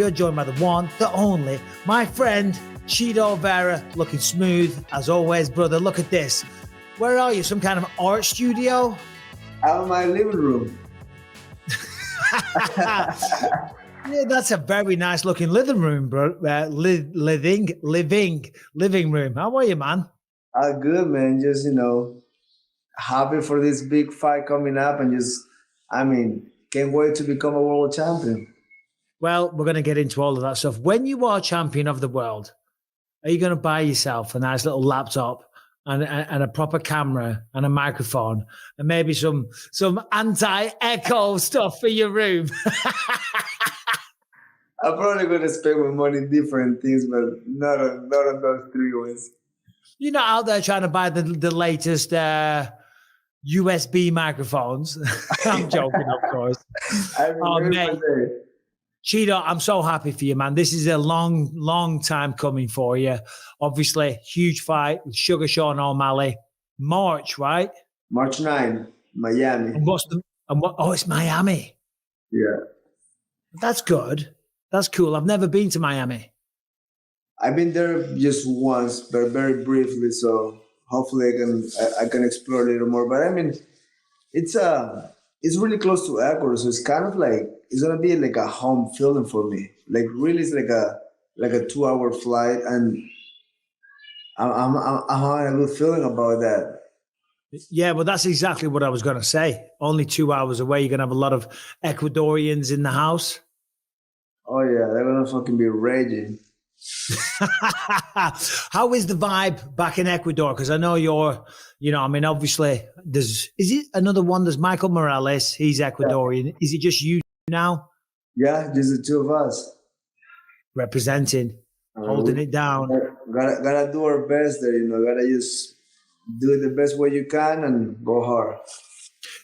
we are joined by the one, the only, my friend, Chito Vera, looking smooth as always, brother. Look at this. Where are you? Some kind of art studio? Out of my living room. Yeah, that's a very nice looking living room, bro. Living room. How are you, man? Good, man. Just, happy for this big fight coming up and can't wait to become a world champion. Well, we're going to get into all of that stuff. When you are champion of the world, are you going to buy yourself a nice little laptop and a proper camera and a microphone and maybe some anti-echo stuff for your room? I'm probably going to spend my money in different things, but not on those three ones. You're not out there trying to buy the latest USB microphones. I'm joking, of course. Oh, mate. Chito, I'm so happy for you, man. This is a long time coming for you. Obviously, huge fight with Sugar Sean O'Malley. March, right? March 9, Miami. It's Miami. Yeah. That's good. That's cool. I've never been to Miami. I've been there just once, but very briefly. So hopefully I can explore a little more. But it's really close to Ecuador, so it's kind of like it's gonna be like a home feeling for me. Like really, it's like a 2-hour flight, and I'm having a good feeling about that. Yeah, well, that's exactly what I was gonna say. Only 2 hours away, you're gonna have a lot of Ecuadorians in the house. Oh yeah, they're gonna fucking be raging. How is the vibe back in Ecuador? Because I know you're, obviously is it another one? There's Michael Morales. He's Ecuadorian. Yeah. Is it just you now? Yeah, just the two of us. Representing, holding it down. Gotta do our best there, gotta just do it the best way you can and go hard.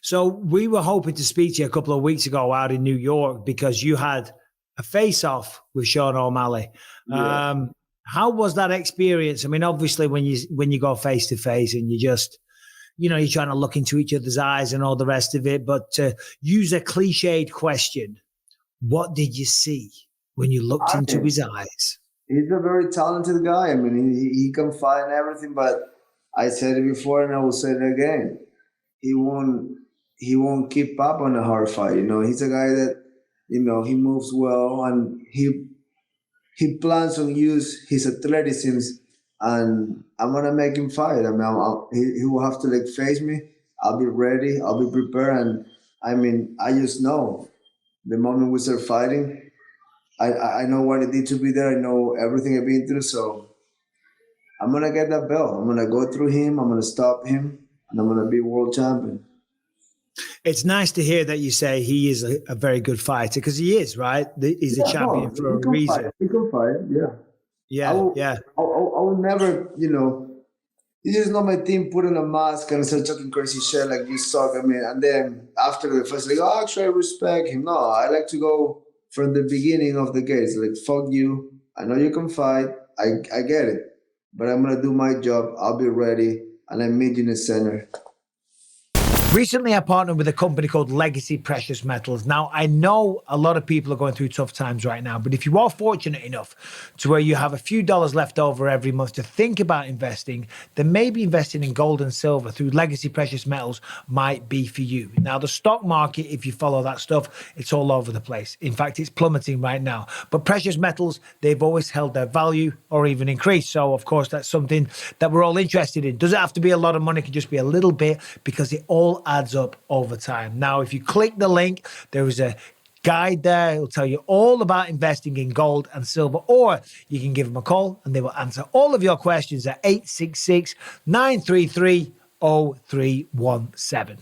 So we were hoping to speak to you a couple of weeks ago out in New York because you had a face-off with Sean O'Malley. Yeah. How was that experience? I mean, obviously, when you go face to face and you just, you're trying to look into each other's eyes and all the rest of it. But to use a cliched question, what did you see when you looked into his eyes? He's a very talented guy. I mean, he can fight and everything. But I said it before, and I will say it again. He won't keep up on a hard fight. He's a guy that. He moves well, and he plans on use his athleticism, and I'm gonna make him fight. I mean, he will have to face me. I'll be ready. I'll be prepared, and I just know the moment we start fighting, I know what it did to be there. I know everything I've been through, so I'm gonna get that belt. I'm gonna go through him. I'm gonna stop him, and I'm gonna be world champion. It's nice to hear that you say he is a very good fighter because he is, right? He's a champion for a reason. He can fight, yeah. Yeah, I will never, you just know my team put on a mask and start talking crazy shit like you suck. And then after the first, actually I respect him. No, I like to go from the beginning of the gates. Fuck you. I know you can fight. I get it. But I'm going to do my job. I'll be ready. And I meet you in the center. Recently, I partnered with a company called Legacy Precious Metals. Now, I know a lot of people are going through tough times right now, but if you are fortunate enough to where you have a few dollars left over every month to think about investing, then maybe investing in gold and silver through Legacy Precious Metals might be for you. Now, the stock market, if you follow that stuff, it's all over the place. In fact, it's plummeting right now. But precious metals, they've always held their value or even increased. So, of course, that's something that we're all interested in. Does it have to be a lot of money? It can just be a little bit because it all adds up over time. Now, if you click the link, there is a guide there. It'll tell you all about investing in gold and silver, or you can give them a call and they will answer all of your questions at 866-933-0317.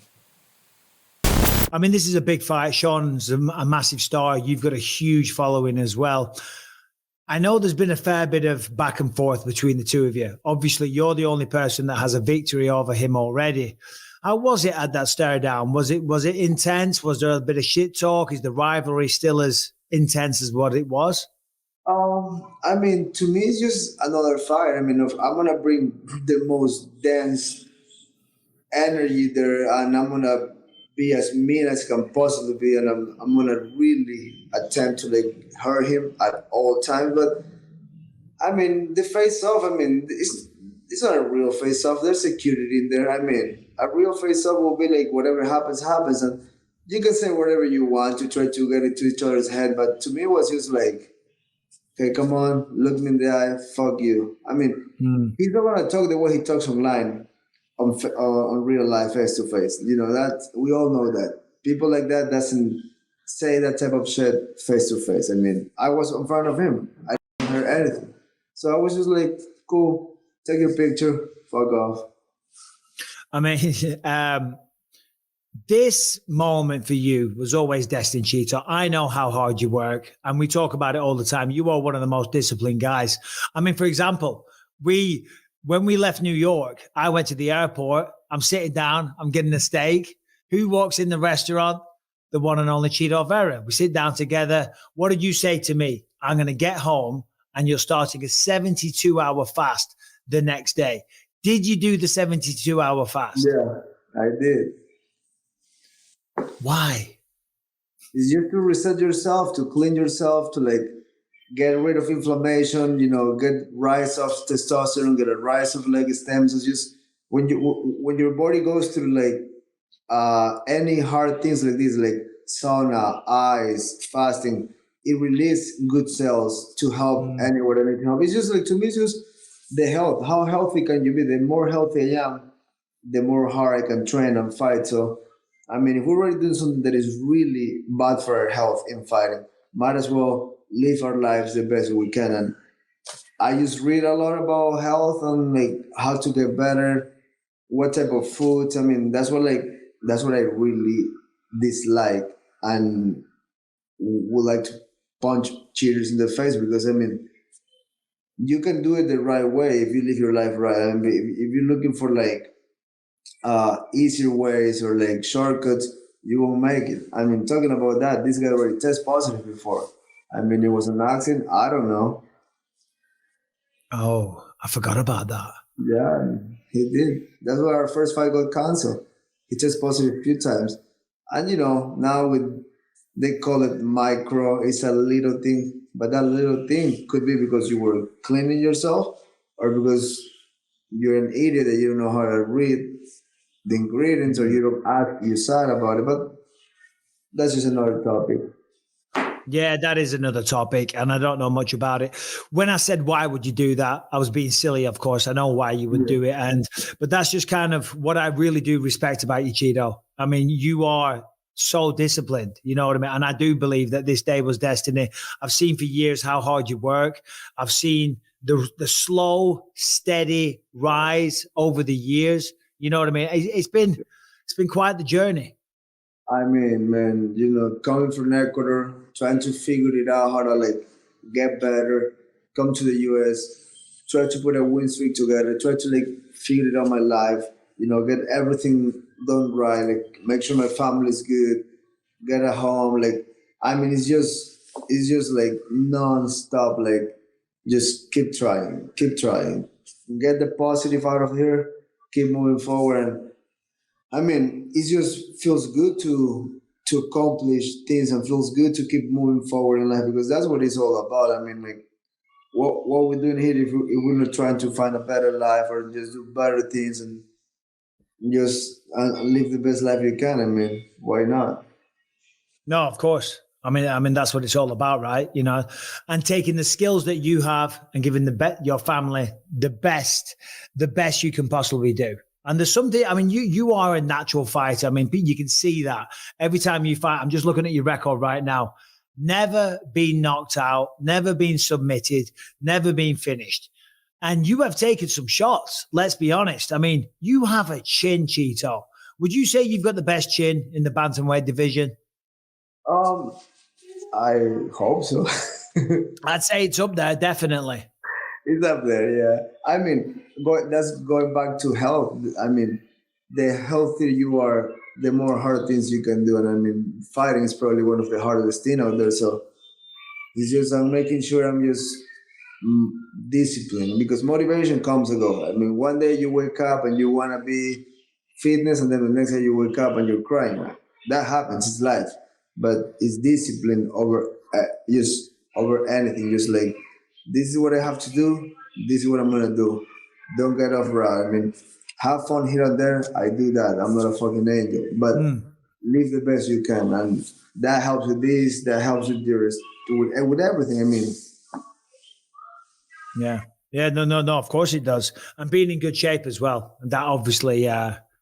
I mean, this is a big fight. Sean's a massive star. You've got a huge following as well. I know there's been a fair bit of back and forth between the two of you. Obviously, you're the only person that has a victory over him already. How was it at that stare down? Was it intense? Was there a bit of shit talk? Is the rivalry still as intense as what it was? To me, it's just another fight. I'm going to bring the most dense energy there, and I'm going to be as mean as I can possibly be, and I'm gonna really attempt to like hurt him at all times. But I mean, the face off. I mean, it's not a real face off. There's security in there. I mean, a real face off will be like whatever happens, happens, and you can say whatever you want to try to get into each other's head. But to me, it was just like, okay, come on, look me in the eye, fuck you. I mean, he's not gonna talk the way he talks online on real life, face to face. You know that we all know that people like that doesn't say that type of shit face to face. I mean, I was in front of him. I didn't hear anything. So I was just like, cool, take your picture, fuck off. I mean, this moment for you was always destined, Chito. I know how hard you work, and we talk about it all the time. You are one of the most disciplined guys. I mean, for example, when we left New York, I went to the airport. I'm sitting down. I'm getting a steak. Who walks in the restaurant? The one and only Chito Vera. We sit down together. What did you say to me? I'm going to get home and you're starting a 72-hour fast the next day. Did you do the 72-hour fast? Yeah, I did. Why? It's just to reset yourself, to clean yourself, to like get rid of inflammation, you know, get rise of testosterone, get a rise of leg stems. It's just when your body goes through like any hard things like this, like sauna, ice, fasting, it releases good cells to help anyone that needs help. It's just like, to me, it's just the health. How healthy can you be? The more healthy I am, the more hard I can train and fight. So, I mean, if we're already doing something that is really bad for our health in fighting, might as well live our lives the best we can. And I just read a lot about health and like how to get better, what type of foods. I mean, that's what I really dislike and would like to punch cheaters in the face, because I mean, you can do it the right way if you live your life right. I mean, if you're looking for like easier ways or like shortcuts, you won't make it. I mean, talking about that, this guy already tested positive before. I mean, it was an accident. I don't know. Oh, I forgot about that. Yeah, he did. That's why our first fight got canceled. He tested positive a few times. And you know, now with they call it micro, it's a little thing, but that little thing could be because you were cleaning yourself or because you're an idiot that you don't know how to read the ingredients or you don't ask your side about it. But that's just another topic. Yeah, that is another topic, and I don't know much about it. When I said why would you do that, I was being silly, of course. I know why you would do it, but that's just kind of what I really do respect about you, Chito. I mean, you are so disciplined, you know what I mean? And I do believe that this day was destiny. I've seen for years how hard you work. I've seen the slow, steady rise over the years. You know what I mean? It's been quite the journey. I mean, man, you know, coming from Ecuador, trying to figure it out how to like get better, come to the US, try to put a win streak together, try to like figure it out my life, you know, get everything done right, like make sure my family's good, get a home, like I mean it's just like non-stop, like just keep trying, get the positive out of here, keep moving forward. And I mean, it just feels good to accomplish things and feels good to keep moving forward in life, because that's what it's all about. I mean, like what we're doing here, if we're not trying to find a better life or just do better things and just live the best life you can. I mean, why not? No, of course. I mean that's what it's all about, right? You know, and taking the skills that you have and giving your family the best you can possibly do. And there's something. I mean, you are a natural fighter. I mean, you can see that every time you fight. I'm just looking at your record right now. Never been knocked out, never been submitted, never been finished. And you have taken some shots. Let's be honest. I mean, you have a chin, Chito. Would you say you've got the best chin in the bantamweight division? Um, I hope so. I'd say it's up there, definitely. It's up there, yeah. I mean, that's going back to health. I mean, the healthier you are, the more hard things you can do. And I mean, fighting is probably one of the hardest things out there. So it's just I'm making sure I'm just mm, disciplined, because motivation comes and go. I mean, one day you wake up and you want to be fitness, and then the next day you wake up and you're crying. That happens. It's life, but it's discipline over just over anything. Just like this is what I have to do. This is what I'm gonna do. Don't get off route. I mean, have fun here and there. I do that. I'm not a fucking angel, but live the best you can, and that helps with this. That helps with yours. With everything. I mean, Yeah. Yeah, no, of course it does. And being in good shape as well. And that obviously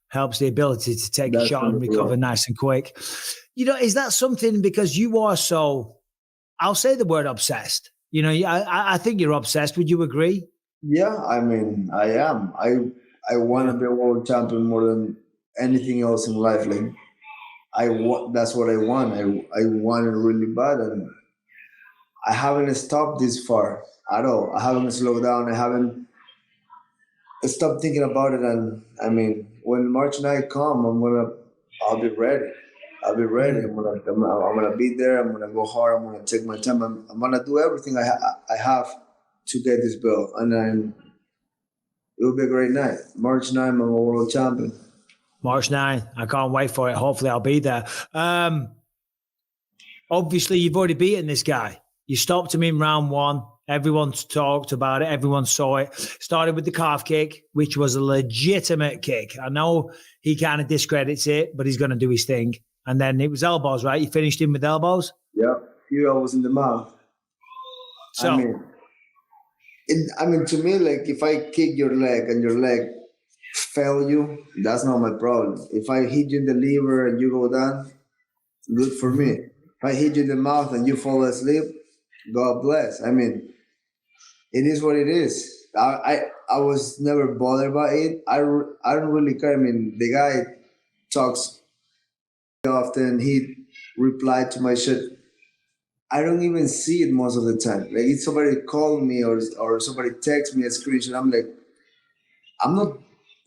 helps the ability to take a that's shot and number recover one. nice and quick. Is that something because you are so, I'll say the word obsessed. I think you're obsessed. Would you agree? Yeah, I mean, I am. I want to Yeah. be a world champion more than anything else in life. Like I want. That's what I want. I want it really bad, and I haven't stopped this far at all. I haven't slowed down. I haven't stopped thinking about it. And I mean, when March night come, I'll be ready. I'll be ready. Mm. I'm gonna be there. I'm gonna go hard. I'm gonna take my time. I'm gonna do everything I have to get this belt, and then it will be a great night. March 9th, I'm a world champion. March 9. I can't wait for it. Hopefully I'll be there. Obviously, you've already beaten this guy. You stopped him in round 1. Everyone's talked about it. Everyone saw it. Started with the calf kick, which was a legitimate kick. I know he kind of discredits it, but he's going to do his thing. And then it was elbows, right? You finished him with elbows? Yep, few elbows in the mouth. I So, mean, to me, like if I kick your leg and your leg fail you, that's not my problem. If I hit you in the liver and you go down, good for me. If I hit you in the mouth and you fall asleep, God bless. I mean, it is what it is. I was never bothered by it. I don't really care. I mean, the guy talks often. He replied to my shit. I don't even see it most of the time. Like if somebody called me or somebody texts me a screenshot, I'm like, I'm not.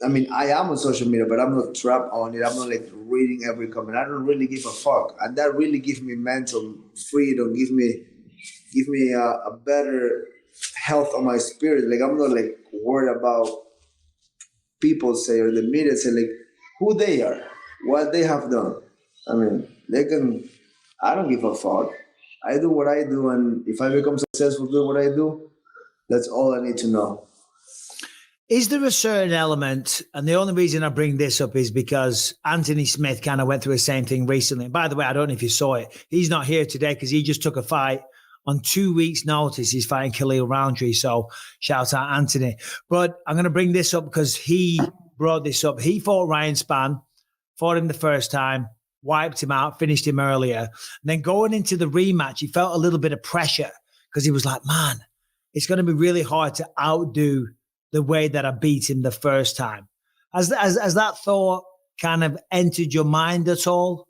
I mean, I am on social media, but I'm not trapped on it. I'm not like reading every comment. I don't really give a fuck, and that really gives me mental freedom. Give me a better health on my spirit. Like I'm not like worried about people say or the media say like who they are, what they have done. I mean, they can. I don't give a fuck. I do what I do, and if I become successful doing what I do, that's all I need to know. is there a certain element, and the only reason I bring this up is because Anthony Smith kind of went through the same thing recently. And by the way, I don't know if you saw it. He's not here today because he just took a fight on 2 weeks' notice. He's fighting Khalil Roundtree. So shout out Anthony. But I'm going to bring this up because he brought this up. He fought Ryan Spann, fought him the first time, wiped him out, finished him earlier. And then going into the rematch, he felt a little bit of pressure because he was like, man, it's going to be really hard to outdo the way that I beat him the first time. Has that thought kind of entered your mind at all?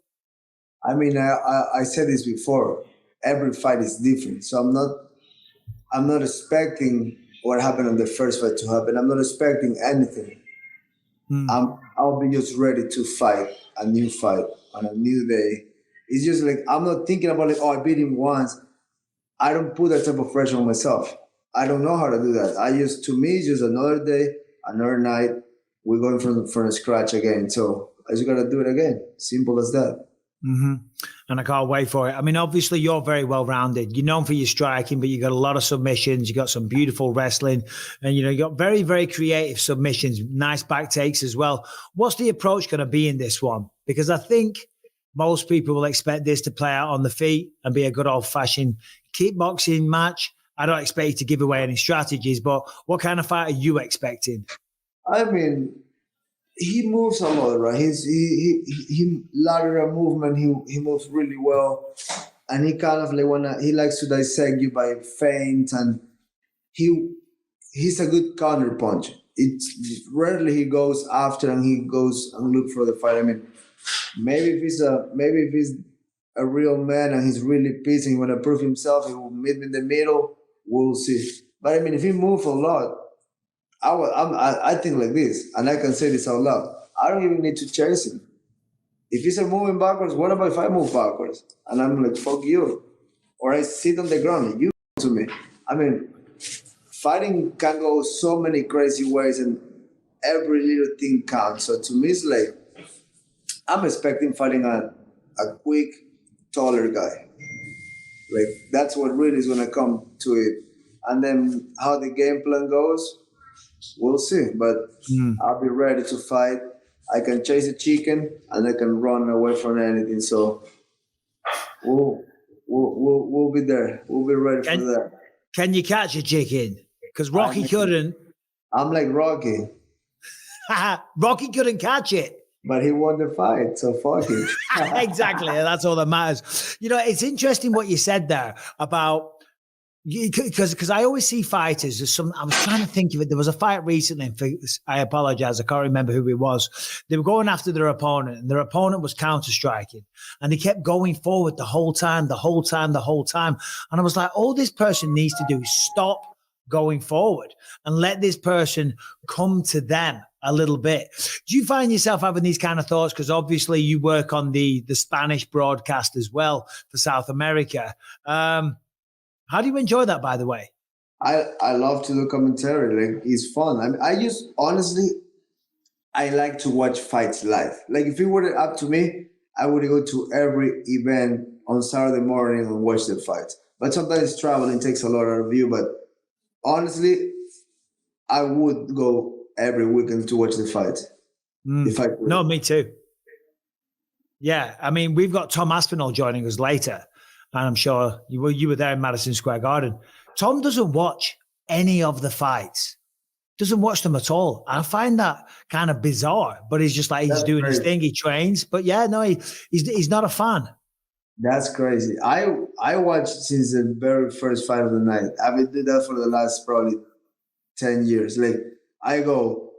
I mean, I said this before. Every fight is different, so I'm not expecting what happened on the first fight to happen. I'm not expecting anything. I'll be just ready to fight a new fight on a new day. It's just like I'm not thinking about like, oh, I beat him once. I don't put that type of pressure on myself. I don't know how to do that. To me, it's just another day, another night. We're going from scratch again. So I just gotta do it again. Simple as that. And I can't wait for it. I mean, obviously, you're very well rounded. You're known for your striking, but you got a lot of submissions. You got some beautiful wrestling, and you got very, very creative submissions, nice back takes as well. What's the approach going to be in this one? Because I think most people will expect this to play out on the feet and be a good old fashioned kickboxing match. I don't expect you to give away any strategies, but what kind of fight are you expecting? I mean, he moves a lot, right? He lateral movement. He moves really well, and he kind of like he likes to dissect you by feint, and he he's a good counter punch. It's rarely he goes after and he goes and look for the fight. I mean, maybe if he's a real man and he's really pissed and he want to prove himself, he will meet me in the middle. We'll see. But I mean, if he moves a lot, I think like this, and I can say this out loud. I don't even need to chase him. If he's moving backwards, what about if I move backwards? And I'm like, fuck you. Or I sit on the ground and you to me. I mean, fighting can go so many crazy ways and every little thing counts. So to me, it's like, I'm expecting fighting a quick, taller guy. Like that's what really is gonna come to it. And then how the game plan goes, we'll see. But I'll be ready to fight. I can chase a chicken and I can run away from anything. So we'll be there. We'll be ready for that. Can you catch a chicken? Because Rocky couldn't. I'm like Rocky. Rocky couldn't catch it. But he won the fight, so fuck it. Exactly. That's all that matters. You know, it's interesting what you said there about, because I always see fighters as I was trying to think of it. There was a fight recently. I apologize. I can't remember who it was. They were going after their opponent, and their opponent was counter striking, and they kept going forward the whole time. And I was like, all this person needs to do is stop going forward and let this person come to them a little bit. Do you find yourself having these kind of thoughts? Because obviously you work on the Spanish broadcast as well for South America. How do you enjoy that, by the way? I love to do commentary. Like, it's fun. I mean, honestly, I like to watch fights live. Like, if it were up to me, I would go to every event on Saturday morning and watch the fights. But sometimes traveling takes a lot out of you. But honestly, I would go every weekend to watch the fight. If I could. No, me too. Yeah, I mean, we've got Tom Aspinall joining us later. And I'm sure you were there in Madison Square Garden. Tom doesn't watch any of the fights. Doesn't watch them at all. I find that kind of bizarre, but he's just like, he's doing his thing. He trains. But yeah, no, he's not a fan. That's crazy. I watched since the very first fight of the night. I've been doing that for the last probably 10 years. Like, I go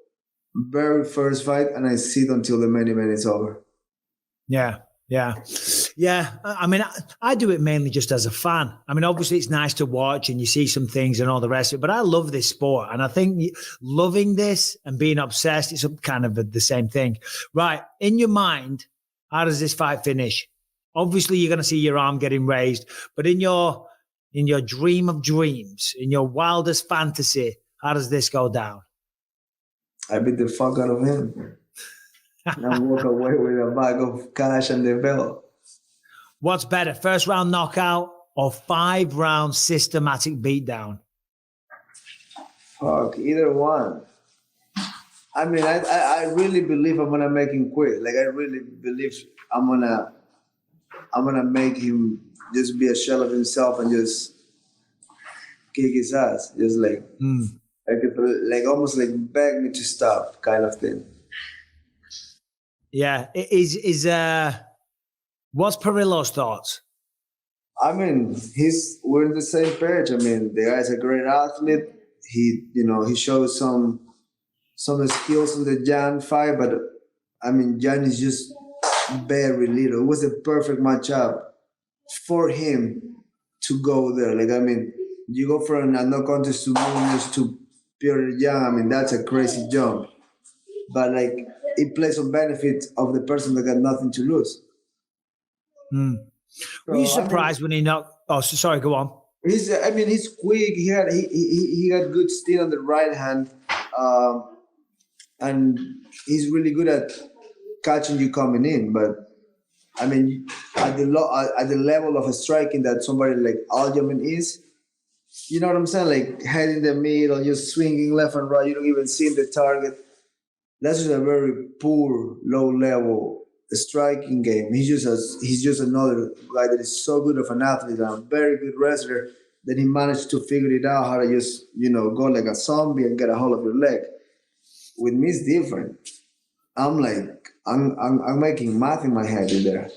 very first fight and I sit until the main event is over. Yeah. I mean, I do it mainly just as a fan. I mean, obviously it's nice to watch and you see some things and all the rest of it, but I love this sport. And I think loving this and being obsessed is kind of the same thing. Right. In your mind, how does this fight finish? Obviously you're going to see your arm getting raised, but in your dream of dreams, in your wildest fantasy, how does this go down? I beat the fuck out of him. And walk away with a bag of cash and the belt. What's better, first round knockout or 5-round systematic beatdown? Fuck, either one. I mean, I really believe I'm gonna make him quit. Like, I really believe I'm gonna make him just be a shell of himself and just kick his ass, just like almost like beg me to stop, kind of thing. Yeah, what's Perillo's thoughts? I mean, we're on the same page. I mean, the guy's a great athlete. He shows some skills in the Jan fight, but I mean, Jan is just very little. It was a perfect matchup for him to go there. Like, I mean, you go from a no contest to Munoz to Peter Jan. I mean, that's a crazy jump. But like, it plays on benefit of the person that got nothing to lose. Were you surprised when he knocked? Oh, sorry, go on. He's quick. He had good steel on the right hand, and he's really good at catching you coming in. But I mean, at the level of striking that somebody like Aljamain is, you know what I'm saying? Like, head in the middle, just swinging left and right. You don't even see the target. That's just a very poor, low level striking game. He's just another guy that is so good of an athlete and a very good wrestler that he managed to figure it out how to just, go like a zombie and get a hold of your leg. With me, it's different. I'm making math in my head in there.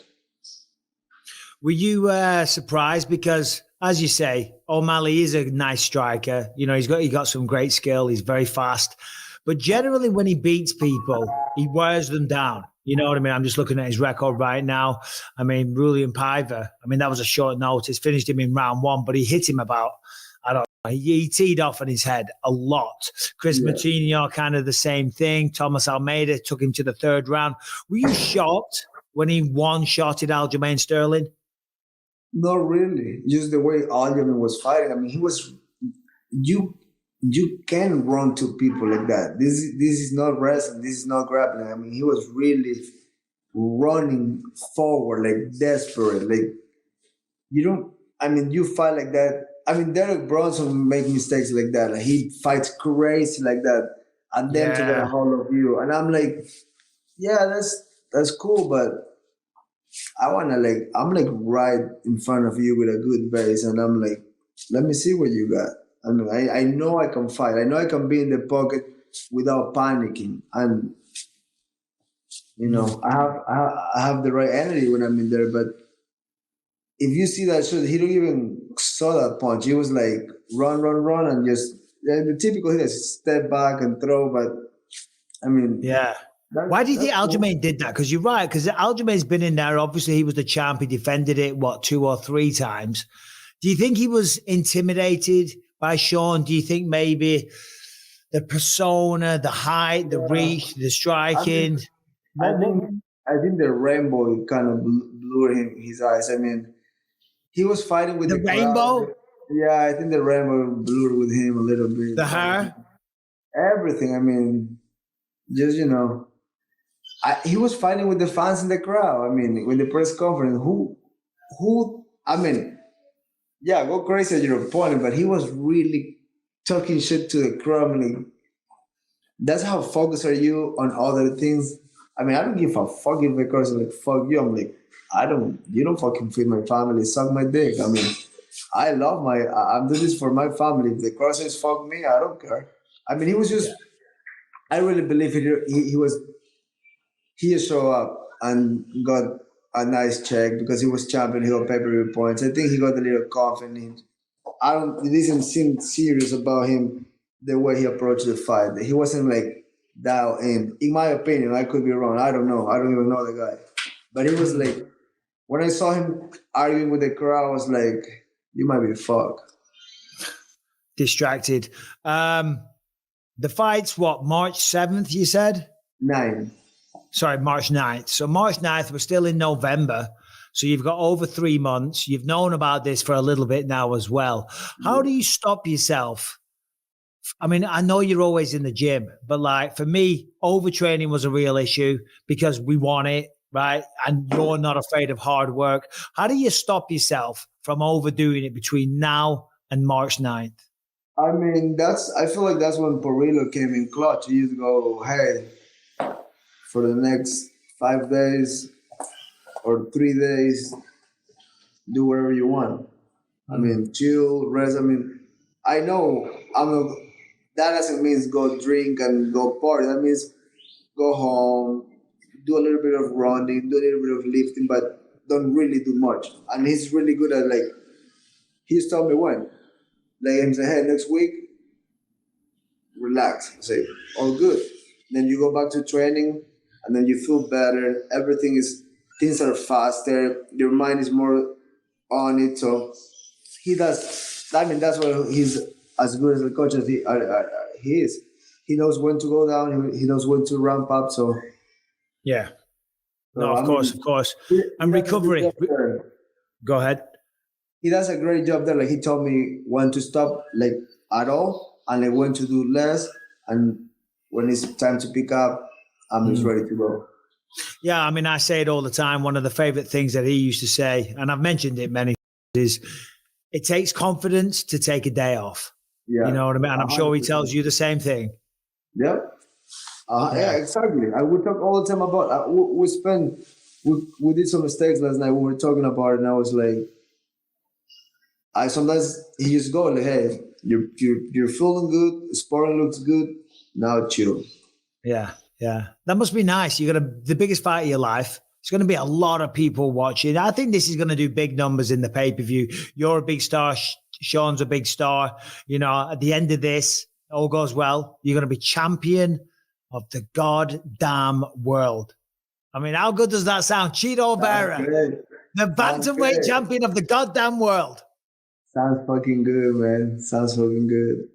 Were you surprised? Because, as you say, O'Malley is a nice striker. You know, he got some great skill. He's very fast. But generally, when he beats people, he wears them down. You know what I mean? I'm just looking at his record right now. I mean, Rulian Paiva, that was a short notice. Finished him in round 1, but he hit him about, I don't know, he teed off on his head a lot. Chris Martinho, kind of the same thing. Thomas Almeida took him to the 3rd round. Were you shocked when he one-shotted Aljamain Sterling? Not really. Just the way Aljamain was fighting. I mean, he was... You can run to people like that. This is not wrestling. This is not grappling. I mean, he was really running forward, like desperate. Like you don't. I mean, you fight like that. I mean, Derek Bronson make mistakes like that. Like, he fights crazy like that, and them to get a Yeah. hold of you. And I'm like, yeah, that's cool, but I wanna like I'm like right in front of you with a good base, and I'm like, let me see what you got. I mean, I know I can fight. I know I can be in the pocket without panicking, and I have the right energy when I'm in there. But if you see that shot, he don't even saw that punch. He was like run, and just the typical hit is step back and throw. But I mean, Yeah. Why do you think that's cool. Aljamain did that? Because you're right. Because Aljamain's been in there. Obviously, he was the champ. He defended it, 2 or 3 times. Do you think he was intimidated by Sean? Do you think maybe the persona, the height, the reach, the I mean, striking? I What think I think the rainbow kind of blurred him his eyes. I mean, he was fighting with the the crowd. rainbow, Yeah, I think the rainbow blurred with him a little bit. the Like hair, everything. I mean, just he was fighting with the fans in the crowd. I mean, with the press conference, who? I mean, yeah, go crazy at your opponent, but he was really talking shit to the crowd. I mean, that's how focused are you on other things. I mean, I don't give a fuck if the person like fuck you. I'm like, you don't fucking feed my family, suck my dick. I mean, I'm doing this for my family. If the person is fuck me, I don't care. I mean, he was just, I really believe he showed up and got a nice check because he was champion. He got pay-per-view points. I think he got a little confident. It didn't seem serious about him the way he approached the fight. He wasn't like dialed in. In my opinion, I could be wrong. I don't know. I don't even know the guy. But he was like, when I saw him arguing with the crowd, I was like, you might be fucked. distracted. The fight's March 7th, you said? 9. Sorry, March 9th. So March 9th, we're still in November. So you've got over 3 months. You've known about this for a little bit now as well. How do you stop yourself? I mean, I know you're always in the gym, but like for me, overtraining was a real issue because we want it, right? And you're not afraid of hard work. How do you stop yourself from overdoing it between now and March 9th? I mean, I feel like that's when Perillo came in clutch. He used to go, hey, for the next 5 days or 3 days, do whatever you want. I mean, chill, rest. I mean, I know that doesn't mean go drink and go party. That means go home, do a little bit of running, do a little bit of lifting, but don't really do much. And he's really good at like, he's told me when. Like, he said, hey, next week, relax. I say, all good. Then you go back to training, and then you feel better. Things are faster. Your mind is more on it. So he does. I mean, that's why he's as good as a coach as he is. He knows when to go down. He knows when to ramp up. So Yeah. No, so of I course, mean, of course. he And does a good recovery. job there. Go ahead. He does a great job there. Like he told me when to stop, like at all, and like when to do less, and when it's time to pick up, I'm just ready to go. Yeah, I mean, I say it all the time. One of the favorite things that he used to say, and I've mentioned it many times, is it takes confidence to take a day off. Yeah, You know what I mean? And I'm sure he 100%. tells you the same thing. Yep. Yeah, Yeah. exactly. I would talk all the time about. We did some mistakes last night. We were talking about it, and I was like, I sometimes he just go like, hey, you're feeling good, sparring looks good, now chill. Yeah. Yeah. That must be nice. You got the biggest fight of your life. It's going to be a lot of people watching. I think this is going to do big numbers in the pay-per-view. You're a big star. Sean's a big star. You know, at the end of this, all goes well. You're going to be champion of the goddamn world. I mean, how good does that sound? Chito Sounds Vera, great. the Sounds bantamweight great. champion of the goddamn world. Sounds fucking good, man. Sounds fucking good.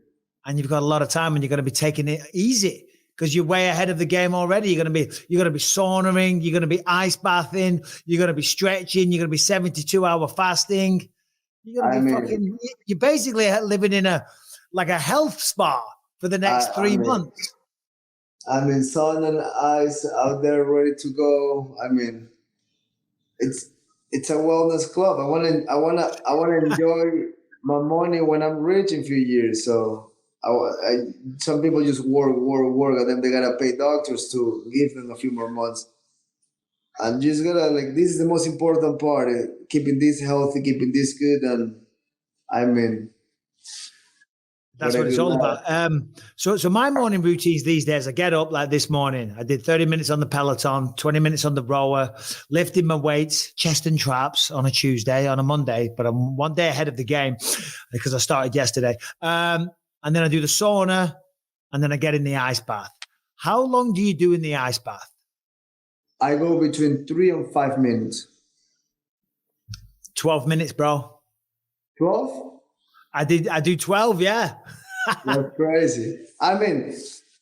And you've got a lot of time and you're going to be taking it easy because you're way ahead of the game already. You're going to be saunaing, you're going to be ice bathing, you're going to be stretching, you're going to be 72-hour fasting. You're going I to be mean, you're basically living in a health spa for the next I three mean, months. I mean, sun and ice out there ready to go. I mean, it's it's a wellness club. I wanna enjoy my money when I'm rich in a few years. So some people just work, and then they gotta pay doctors to give them a few more months. I'm just gonna like this is the most important part: keeping this healthy, keeping this good, and I mean, That's what I what it's do all now. about. So my morning routines these days, I get up like this morning. I did 30 minutes on the Peloton, 20 minutes on the rower, lifting my weights, chest and traps on a Tuesday, on a Monday, but I'm one day ahead of the game because I started yesterday. And then I do the sauna, and then I get in the ice bath. How long do you do in the ice bath? I go between 3 and 5 minutes. 12 minutes, bro. 12? I do 12, yeah. That's crazy. I mean,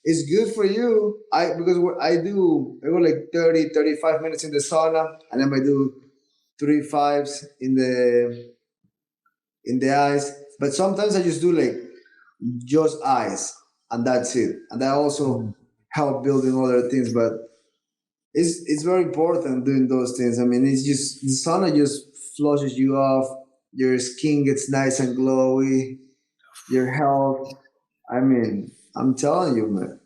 it's good for you. Because what I go like 30, 35 minutes in the sauna, and then I do 3 5s in the ice. But sometimes I just do like just ice, and that's it. And that also help building other things. But it's very important doing those things. I mean, it's just the sauna just flushes you off. Your skin gets nice and glowy. Your health. I mean, I'm telling you, man.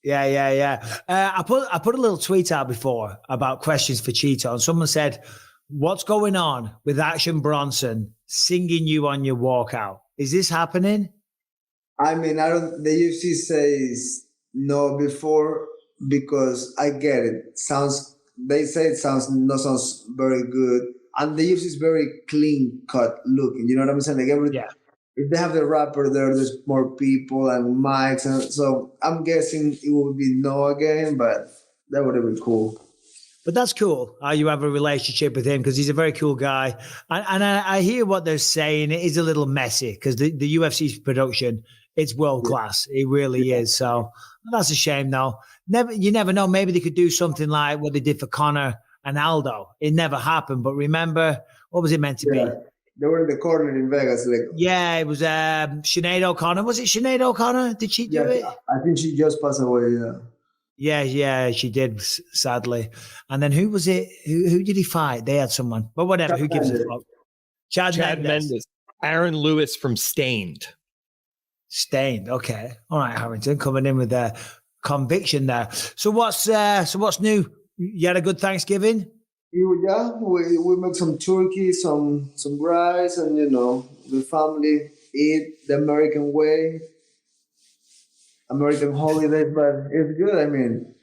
Yeah. I put a little tweet out before about questions for Cheeto, and someone said, "What's going on with Action Bronson singing you on your walkout? Is this happening?" I mean, I don't. The UFC says no before because I get it. Sounds they say it sounds very good, and the UFC is very clean cut looking. You know what I'm saying? Like every Yeah. if they have the rapper there, there's more people and mics, and so I'm guessing it will be no again, but that would have been cool. But that's cool how you have a relationship with him because he's a very cool guy. And I hear what they're saying. It is a little messy because the UFC's production, it's world Yeah. class. It really Yeah. is. So that's a shame, though. You never know. Maybe they could do something like what they did for Connor and Aldo. It never happened. But remember, what was it meant to Yeah. be? They were in the corner in Vegas. Like, Yeah, it was Sinead O'Connor. Was it Sinead O'Connor? Did she do yes, it? I think she just passed away. Yeah. Yeah, she did, sadly. And then who was it? Who did he fight? They had someone. But whatever, Chuck who gives a Mendes. fuck? Chad Chad Mendes. Mendes, Aaron Lewis from Stained. Stained. Okay. All right, Harrington coming in with a conviction there. So what's new? You had a good Thanksgiving? Yeah, we make some turkey, some rice, and the family eat the American way, American holidays. But it's good. I mean,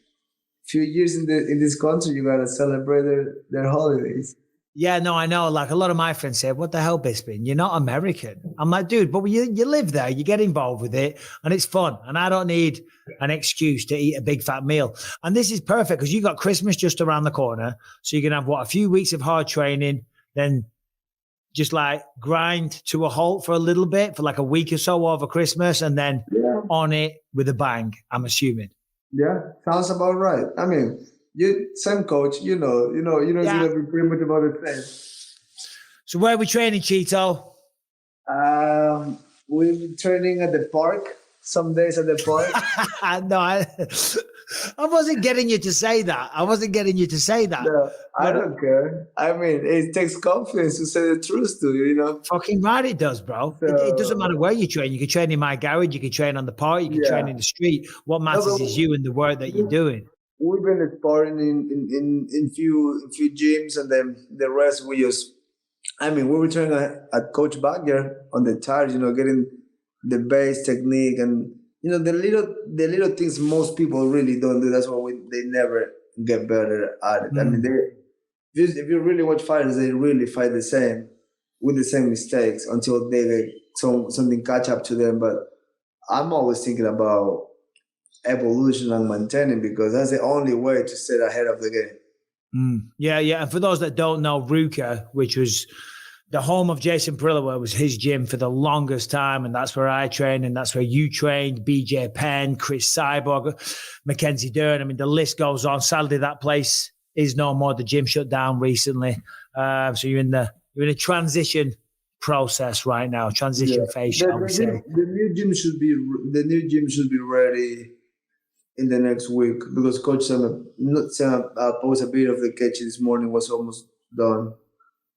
few years in this country, you gotta celebrate their holidays. Yeah, no, I know. Like a lot of my friends say, "What the hell, Bisping? You're not American." I'm like, dude, but you live there, you get involved with it, and it's fun. And I don't need an excuse to eat a big fat meal. And this is perfect because you got Christmas just around the corner, so you can have a few weeks of hard training, then just like grind to a halt for a little bit for like a week or so over Christmas, and then Yeah, on it with a bang. I'm assuming. yeah, sounds about right. I mean, you same coach, it's Yeah. gonna be pretty much about the same. So where are we training, Cheeto? We've been training at the park. Some days at the park. No, I wasn't getting you to say that. No, I But don't care. I mean, it takes confidence to say the truth to you. fucking right, it does, bro. It doesn't matter So where you train. You can train in my garage. You can train on the park. You can train yeah, in the street. What no, matters is but you and the work that you're doing. we've been sparring in few gyms, and then the rest we just. I mean, we were training at Coach Bagger on the tires. Getting the base technique and the little things most people really don't do. That's why they never get better at it. I mean, Mm. if you really watch fighters, they really fight the same with the same mistakes until they get something catch up to them. But I'm always thinking about evolution and maintaining because that's the only way to stay ahead of the game. Yeah. And for those that don't know, Ruka, which was the home of Jason Perillo, was his gym for the longest time. And that's where I trained. And that's where you trained, BJ Penn, Chris Cyborg, Mackenzie Dern. I mean, the list goes on. Sadly, that place is no more. The gym shut down recently. So you're in a transition process right now, transition Yeah, phase, the, shall we the, say. new, the new gym should be ready in the next week because Coach posted a bit of the catch this morning was almost done.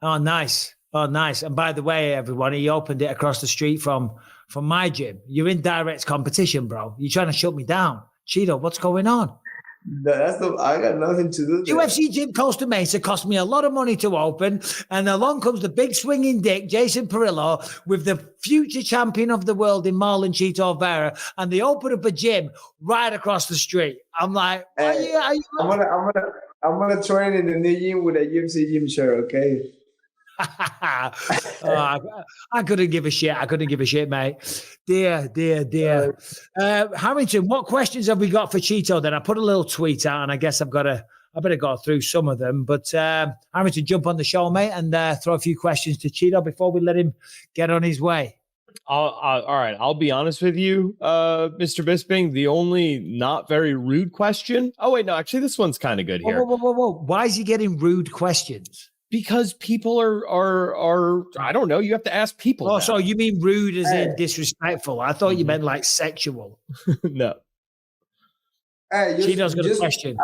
Oh, nice. Oh, nice. And by the way, everyone, he opened it across the street from my gym. You're in direct competition, bro. You're trying to shut me down. Cheeto, what's going on? I got nothing to do there. UFC Gym Costa Mesa cost me a lot of money to open, and along comes the big swinging dick, Jason Perillo, with the future champion of the world in Marlon Chito Vera, and they open up a gym right across the streat. I'm like, are you? I'm gonna train in the new gym with a UFC gym chair, okay? I couldn't give a shit. I couldn't give a shit, mate. Dear. Harrington, what questions have we got for Chito? Then I put a little tweet out, and I guess I better go through some of them. But Harrington, jump on the show, mate, and throw a few questions to Chito before we let him get on his way. All right. I'll be honest with you, Mr. Bisping. The only not very rude question. Oh, wait, no, actually, this one's kind of good here. Whoa. Why is he getting rude questions? Because people are I don't know. You have to ask people. Oh, that. so you mean rude as in disrespectful? I thought you meant like sexual. No. Hey, Chito's got a question.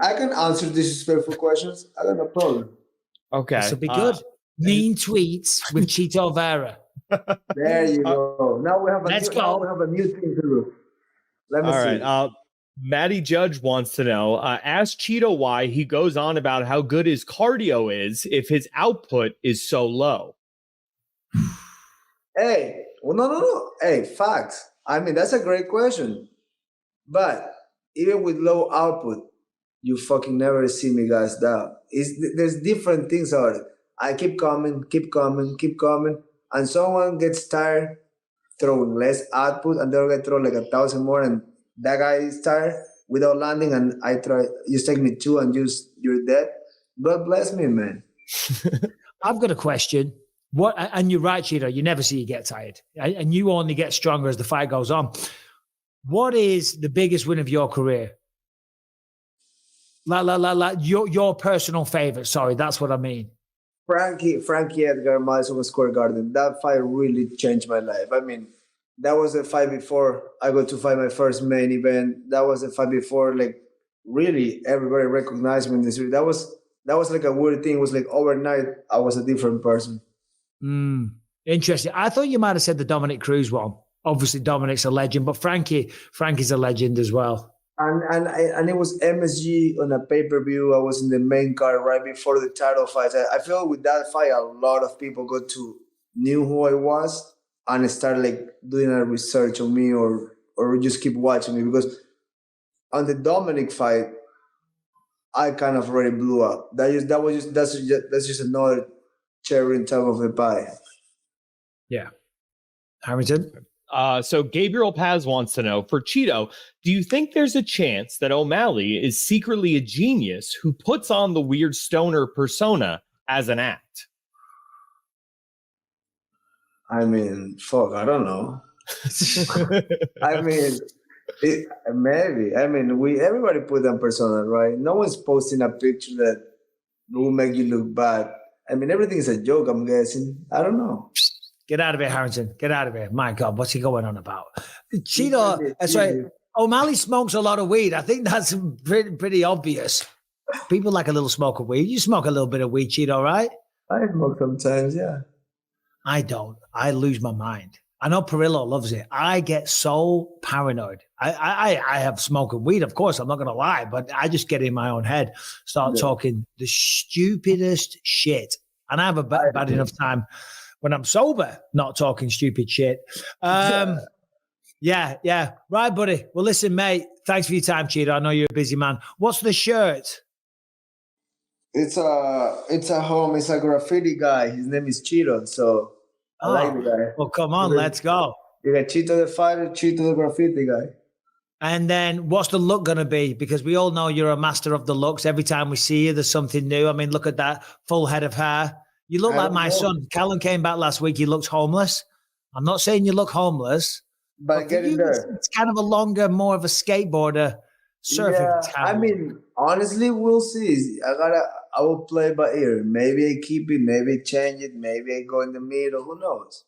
I can answer disrespectful questions. I got no problem. Okay. This will be good. Mean tweets with Chito Vera. There you go. Now we have a new thing to do. Let me see. All right. Maddie Judge wants to know, ask Chito why he goes on about how good his cardio is if his output is so low. Hey, well, no. Hey, facts. I mean, that's a great question. But even with low output, you fucking never see me guys down. There's different things out it. I keep coming, and someone gets tired throwing less output, and they're gonna throw like 1,000 more, and that guy is tired without landing, and I try. You take me 2, and you're dead. God bless me, man. I've got a question. What? And you're right, Chito. You never see you get tired, and you only get stronger as the fight goes on. What is the biggest win of your career? Your personal favorite. Sorry, that's what I mean. Frankie Edgar, Madison Square Garden. That fight really changed my life. I mean, that was a fight before I got to fight my first main event. That was a fight before, like, really everybody recognized me in this. That was like a weird thing. It was like overnight, I was a different person. Interesting. I thought you might have said the Dominic Cruz one. Obviously, Dominic's a legend, but Frankie's a legend as well. And it was MSG on a pay-per-view. I was in the main card right before the title fight. I feel with that fight, a lot of people knew who I was and started like doing a research on me or just keep watching me, because on the Dominic fight, I kind of already blew up. That's just another cherry on top of the pie. Yeah. Harrington? So Gabriel Paz wants to know, for Chito, do you think there's a chance that O'Malley is secretly a genius who puts on the weird stoner persona as an act? I mean, fuck, I don't know. I mean, maybe. I mean, everybody put on persona, right? No one's posting a picture that will make you look bad. I mean, everything is a joke, I'm guessing. I don't know. Get out of here, Harrington. Get out of here. My God, what's he going on about? Chito, O'Malley smokes a lot of weed. I think that's pretty obvious. People like a little smoke of weed. You smoke a little bit of weed, Chito, right? I smoke sometimes, yeah. I don't. I lose my mind. I know Perillo loves it. I get so paranoid. I have smoking weed, of course. I'm not going to lie, but I just get in my own head, start talking the stupidest shit. And I have a bad enough time when I'm sober, not talking stupid shit. Yeah. Right, buddy. Well, listen, mate, thanks for your time, Chito. I know you're a busy man. What's the shirt? It's a home. It's a graffiti guy. His name is Chito, so I like the guy. Well, come on, let's go. You got Chito the fighter, Chito the graffiti guy. And then what's the look going to be? Because we all know you're a master of the looks. Every time we see you, there's something new. I mean, look at that full head of hair. You look like my son. Callum came back last week. He looked homeless. I'm not saying you look homeless. But getting there. It's kind of a longer, more of a skateboarder surfing. Yeah, I mean, honestly, we'll see. I will play by ear. Maybe I keep it. Maybe I change it. Maybe I go in the middle. Who knows?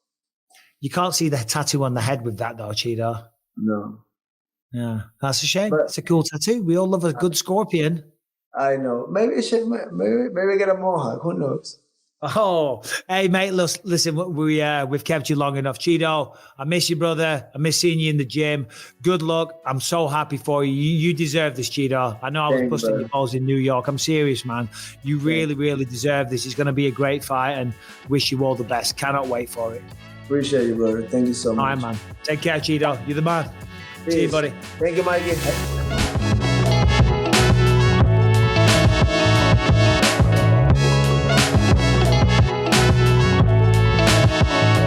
You can't see the tattoo on the head with that, though, Chito. No. Yeah, that's a shame. But It's a cool tattoo. We all love a good scorpion. I know. Maybe I should. Maybe get a mohawk. Who knows? Oh, hey, mate, listen, we've kept you long enough. Chito, I miss you, brother. I miss seeing you in the gym. Good luck. I'm so happy for you. You deserve this, Chito. I know I was Thank you, busting your brother. balls in New York. I'm serious, man. You really, really deserve this. It's going to be a great fight, and wish you all the best. Cannot wait for it. Appreciate you, brother. Thank you so much. All right, man. Take care, Chito. You're the man. See you, Peace. buddy. Thank you, Mikey.